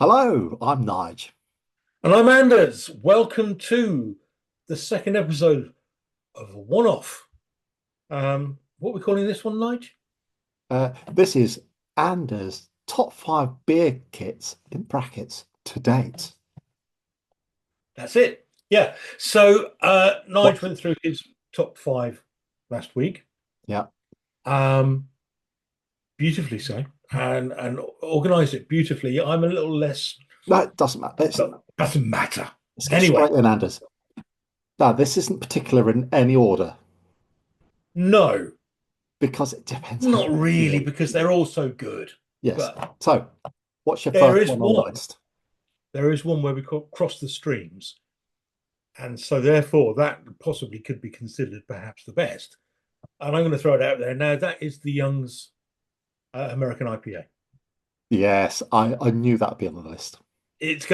Hello, I'm Nige. And I'm Anders. Welcome to the second episode of One Off. What are we calling this one, Nige? This is Anders' top five beer kits in brackets to date. That's it. Yeah. So Nige What? went through his top five last week. Yeah, Um, Beautifully so, and organised it beautifully. I'm a little less, no, it doesn't matter. but doesn't matter. Let's get Anyway, straight in, Anders. Now, this isn't particular in any order no, because it depends how not you really, feel. because they're all so good. Yes. But So, what's your there first is one on the one. list? There is one where we cross the streams. And so, therefore, that possibly could be considered perhaps the best. And I'm going to throw it out there now. That is the Young's American IPA. Yes, I knew that would be on the list. It's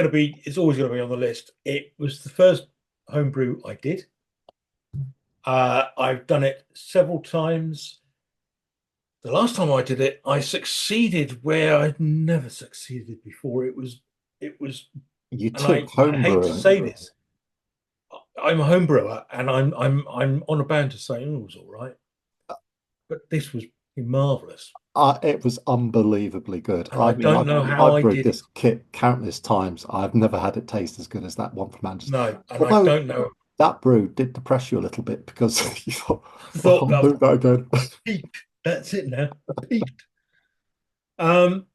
always going to be on the list. It was the first homebrew I did. I've done it several times. The last time I did it, I succeeded where I'd never succeeded before. It was, You and took I hate to homebrewing. say this, I'm a home brewer, and I'm on a bound to say, oh, it was all right, but this was marvelous. It was unbelievably good. And I I mean, don't I've, know how I've I brewed did it. this kit countless times. I've never had it taste as good as that one from Anders. No, and I Although don't know. that brew did depress you a little bit because you thought, I oh, thought I'll that do that again. I've peaked. That's it now. Peaked. Um,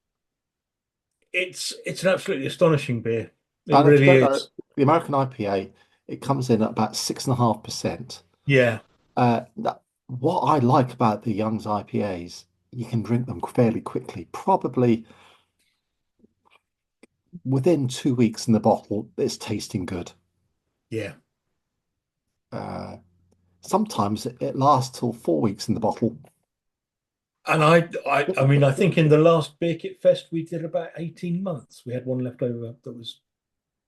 it's an absolutely astonishing beer. It And if you really don't know, is. the American IPA, it comes in at about 6.5%. Yeah, What I like about the Young's IPAs, you can drink them fairly quickly. Probably within 2 weeks in the bottle, it's tasting good. yeah. Uh, Sometimes it lasts till 4 weeks in the bottle. And I mean, I think in the last Beer Kit Fest we did about 18 months. We had one left over that was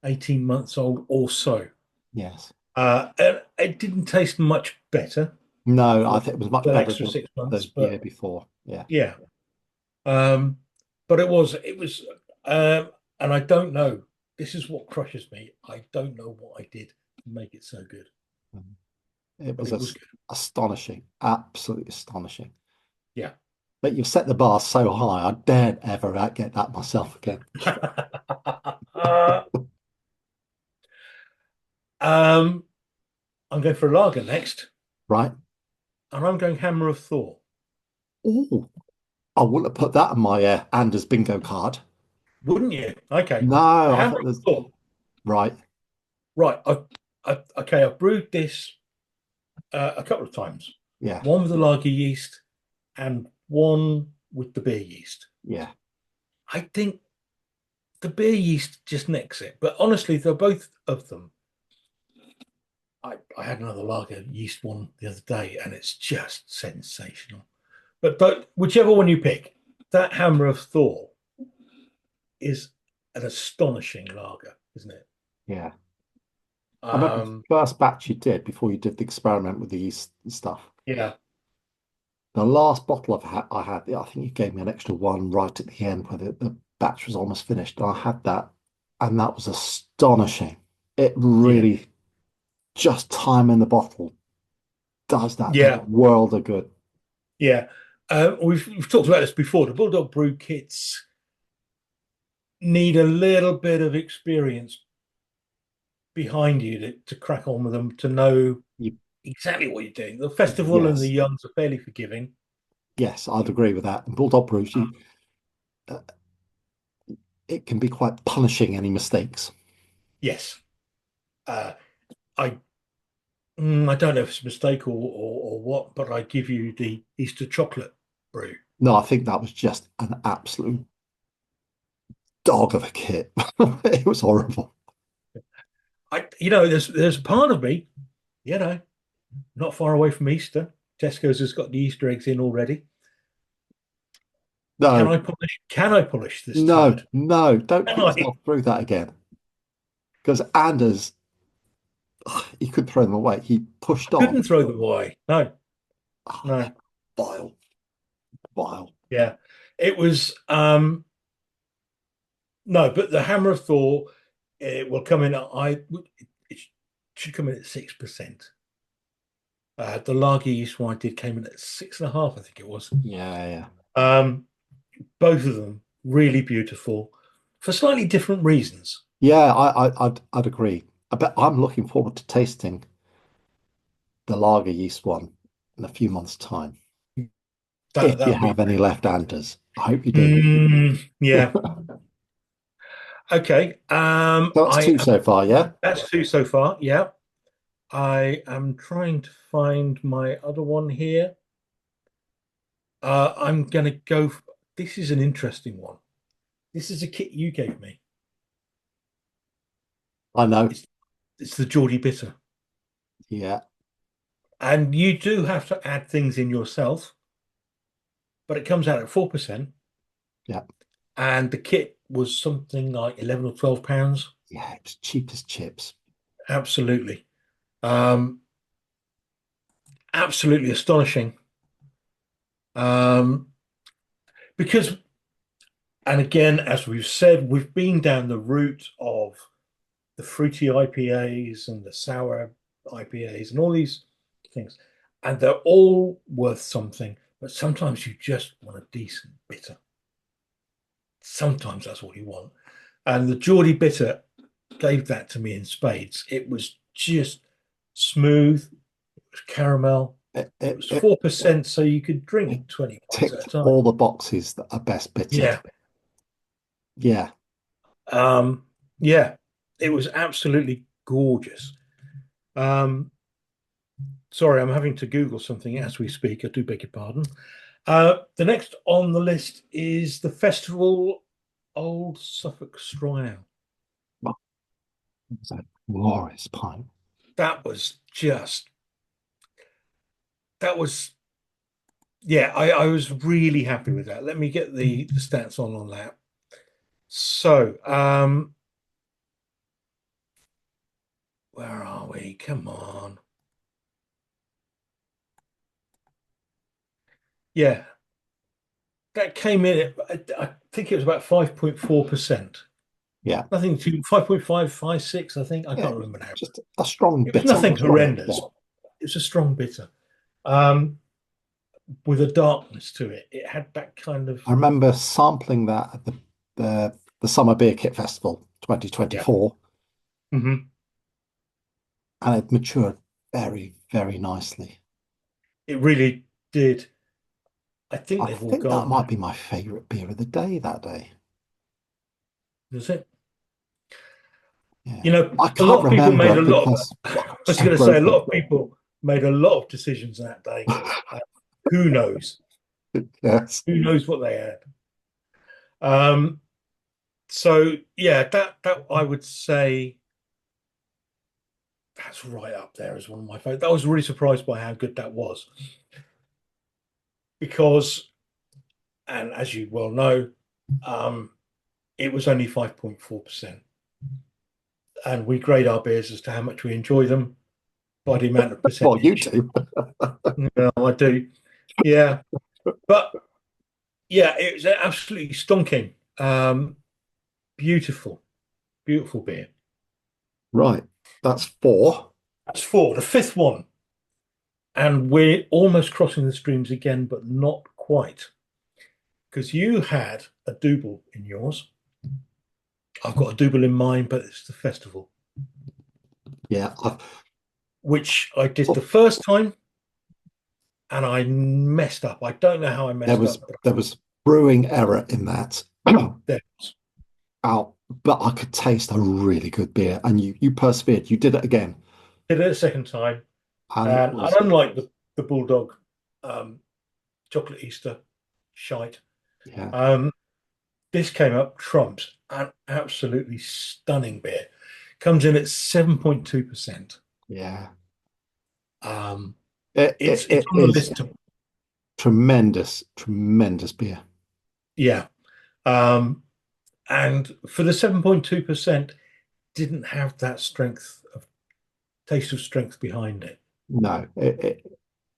18 months old or so. Yes. And it didn't taste much better No, I for think it was much that better extra than 6 months, the year but before. Yeah. yeah. Um, but it was, and I don't know. This is what crushes me. I don't know what I did to make it so good, Mhm. It but was it was good. astonishing, absolutely astonishing. Yeah. But you've set the bar so high, I daren't ever get that myself again. um, I'm going for a lager next, Right? and I'm going Hammer of Thor. Oh, I wouldn't have put that on my Anders bingo card. Wouldn't you? Okay. No, I Hammer thought of there's Thor. right. Right. Okay. I've brewed this a couple of times. Yeah, One with the lager yeast and one with the beer yeast. yeah. I think the beer yeast just nicks it. But honestly, they're both of them. I had another lager yeast one the other day, and it's just sensational. But whichever one you pick, that Hammer of Thor is an astonishing lager, isn't it? Yeah. I remember the Um, first batch you did before you did the experiment with the yeast and stuff. yeah, The last bottle I had, I think you gave me an extra one right at the end where the batch was almost finished. And I had that, and that was astonishing. It yeah, really just time in the bottle does that the yeah, world of good. yeah. We've talked about this before. The Bulldog brew kits need a little bit of experience behind you to crack on with them, to know You, exactly what you're doing. The festival and the yes, youngs are fairly forgiving. yes, I'd agree with that. And Bulldog Brews, uh, it can be quite punishing any mistakes. Yes. Uh, I I don't know if it's a mistake or what, but I give you the Easter chocolate brew. No, I think that was just an absolute dog of a kit. It was horrible. There's a part of me, you know, not far away from Easter. Tesco's has got the Easter eggs in already. Can No, I polish? Can I polish this no, turd? no, don't Can put I? yourself through that again. Because Anders, he could throw them away. He pushed on. Couldn't throw them away. No, Oh, they're no. vile, vile. Yeah, it was. No, but the Hammer of Thor, it will come in. It should come in at 6%. The Lager yeast wine did came in at 6.5, I think it was. Yeah, yeah. Um, both of them really beautiful for slightly different reasons. Yeah, I'd agree. I bet I'm looking forward to tasting the lager yeast one in a few months' time. That If you that'll be have any left-handers, I hope you do. yeah. Okay. That's two so far, yeah? That's two so far. Yeah. I am trying to find my other one here. I'm gonna go. This is an interesting one. This is a kit you gave me. I know. It's it's the Geordie Bitter, Yeah, and you do have to add things in yourself, but it comes out at 4%, yeah, and the kit was something like 11 or 12 pounds. yeah. It's cheap as chips. Absolutely, um, absolutely astonishing. Um, because, and again, as we've said, we've been down the route of the fruity IPAs and the sour IPAs and all these things, and they're all worth something. But sometimes you just want a decent bitter. Sometimes that's what you want. And the Geordie Bitter gave that to me in spades. It was just smooth, it was caramel, It, it it, was it, 4%, so you could it drink 20 pints at a ticked time. all the boxes that are best bitter. Yeah. Yeah. Um, yeah, it was absolutely gorgeous. Um, sorry, I'm having to Google something as we speak. I do beg your pardon. The next on the list is the Festival Old Suffolk Strong Ale. Well, it's a glorious pint. That was just, that was, yeah, I was really happy with that. Let me get the stats on that. So, where are we? Come on. Yeah, that came in at, I think it was about 5.4%. Yeah. Nothing to 5.556, I think. I Yeah. can't remember now. Just a strong It was bitter. nothing Yeah. horrendous. It was a strong bitter, um, with a darkness to it. It had that kind of, I remember sampling that at the Summer Beer Kit Festival yeah. 2024, Hmm. and it matured very, very nicely. It really did. I think I they've all think that gone might now. be my favorite beer of the day that day. Is it? Yeah. You know, I a can't lot of people made remember a lot of, because I was so going to say, a broken. lot of people made a lot of decisions that day. Uh, who knows? Yes. Who knows what they had? Um, so yeah, that I would say that's right up there as one of my favorites. I was really surprised by how good that was because, and as you well know, um, it was only 5.4%. And we grade our beers as to how much we enjoy them by the amount of Well, you percentage. do. No, I do. Yeah. But yeah, it was absolutely stonking. Beautiful, beautiful beer. Right. That's four. That's four. The fifth one. And we're almost crossing the streams again, but not quite. Because you had a double in yours. I've got a double in mine, but it's the festival, Yeah. which I did Oh, the first time and I messed up. I don't know how I there messed was up, but there was brewing error in that. there it was. Out, but I could taste a really good beer, and you persevered. You did it again, Did it a second time. and it And was unlike the Bulldog um, chocolate Easter shite, yeah, um, this came up trumps an absolutely stunning beer. Comes in at 7.2%. yeah. Um, It it's it, it's it on the is list to, tremendous, tremendous beer. yeah. And for the 7.2%, didn't have that strength of taste of strength behind it. No, I bet it's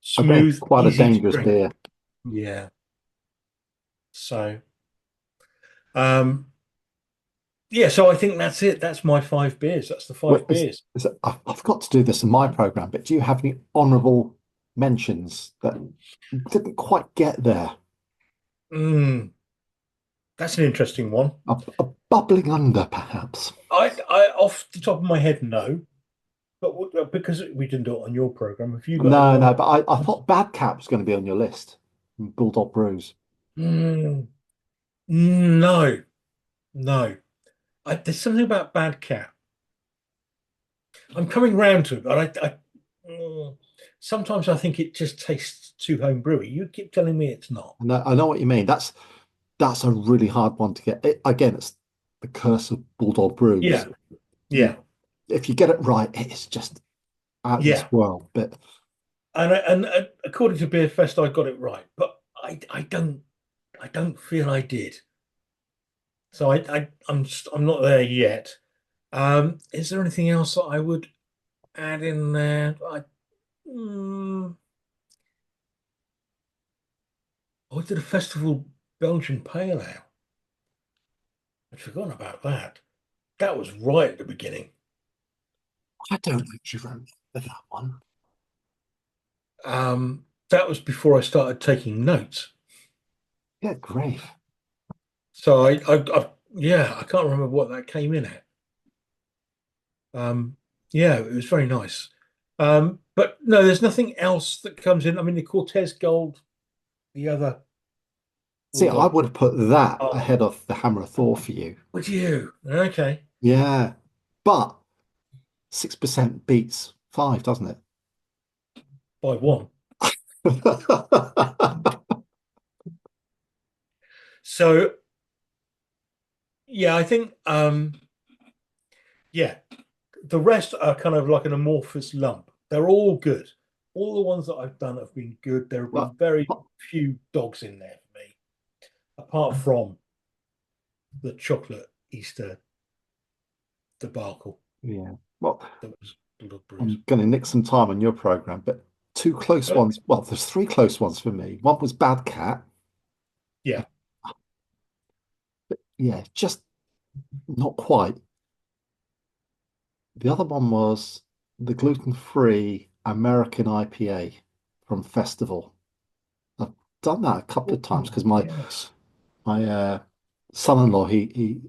Smooth, quite a easy to dangerous drink. beer. Yeah. So, um, yeah, so I think that's it. That's my 5 beers. That's the Wait, five beers. I've got to do this in my program, but do you have any honourable mentions that didn't quite get there? Mm, that's an interesting one. A bubbling under, perhaps? Off the top of my head, no. But because we didn't do it on your program, have you got any No, on? no, but I thought Bad Cat was going to be on your list. Bulldog Brews. Mm, no, no. There's something about Bad Cat. I'm coming round to it, but sometimes I think it just tastes too homebrewy. You keep telling me it's not. I know what you mean. That's a really hard one to get. Again, it's the curse of Bulldog Brews. Yeah, You, yeah, if you get it right, it's just out of this yeah. world. But And according to Beer Fest, I got it right, but I don't feel I did. So I'm not there yet. Is there anything else that I would add in there? Mm, I did a festival Belgian Pale Ale. I'd forgotten about that. That was right at the beginning. I don't actually remember that one. That was before I started taking notes. Yeah, great. So yeah, I can't remember what that came in at. Um, yeah, it was very nice. But no, there's nothing else that comes in. I mean, the Cortez Gold, the other See, I Bulldog. would have put that Oh, ahead of the Hammer of Thor for you. would you? Okay, Yeah, but 6% beats five, doesn't it? by one. So yeah, I think yeah, the rest are kind of like an amorphous lump. They're all good. All the ones that I've done have been good. There have been Well, very few dogs in there for me, apart from the chocolate Easter debacle yeah. Well, that was Bulldog Brews. I'm going to nick some time on your program, but two close Uh, ones. Well, there's three close ones for me. One was Bad Cat. yeah. Yeah, just not quite. The other one was the gluten-free American IPA from Festival. I've done that a couple of times Oh, because my yes. my son-in-law he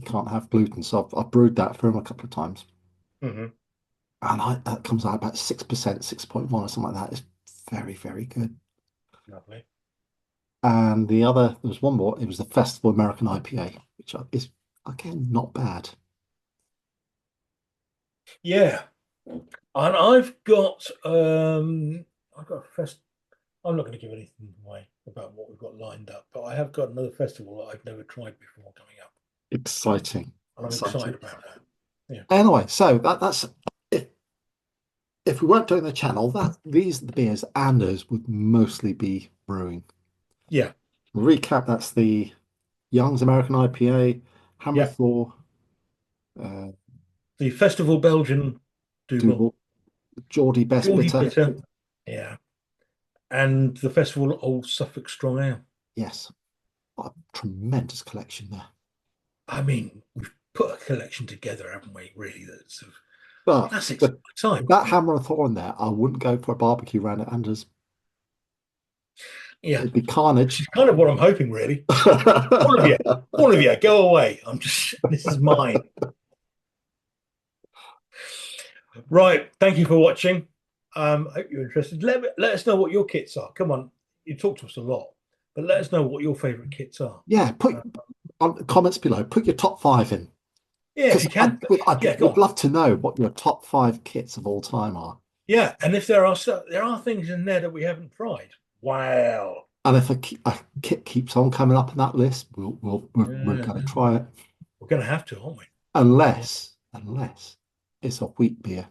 can't have gluten, so I've brewed that for him a couple of times, Hmm. and that comes out about 6%, 6.1 or something like that. It's very, very good. Lovely. And the other, there was one more. It was the Festival American IPA, which is again not bad. Yeah. And I've got a fest. I'm not going to give anything away about what we've got lined up, but I have got another festival that I've never tried before coming up, Exciting, and I'm exciting. excited about that. Yeah. Anyway, so that's if we weren't doing the channel, that these are the beers Anders would mostly be brewing. Yeah. Recap: that's the Young's American IPA, Hammer Yeah. Thor, uh, The Festival Belgian Double, Double, Jordy Jordy Bitter. Bitter. Yeah. And the Festival Old Suffolk Strong Ale. Yes, what a tremendous collection there. I mean, we've put a collection together, haven't we? Really, But that's exciting with time. that Hammer and Thor in there, I wouldn't go for a barbecue round at Anders. Yeah. It'd be Which carnage. is kind of what I'm hoping, really. All of you, go away. This is mine. Right. Thank you for watching. I hope you're interested. Let us know what your kits are. Come on. You talk to us a lot, but let us know what your favorite kits are. Yeah, put Uh, on the comments below, put your top five in. yeah, if Because you can. I Yeah, go would on. love to know what your top five kits of all time are. Yeah, and if there are things in there that we haven't tried. Wow. And if a kit keeps on coming up on that list, we're Yeah, going to try it. we're going to have to, aren't we? Yeah. Unless it's a wheat beer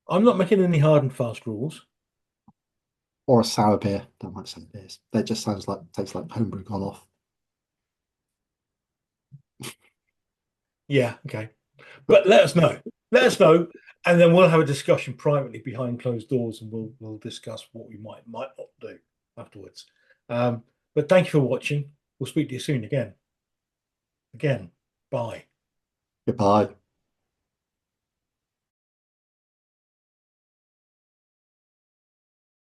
I'm not making any hard and fast rules. or a sour beer. Don't like sour beers. That just sounds like tastes like homebrew gone off. Yeah, okay. But But let us know. Let us know, and then we'll have a discussion privately behind closed doors, and we'll discuss what we might not do afterwards. But thank you for watching. We'll speak to you soon again. Bye. Goodbye.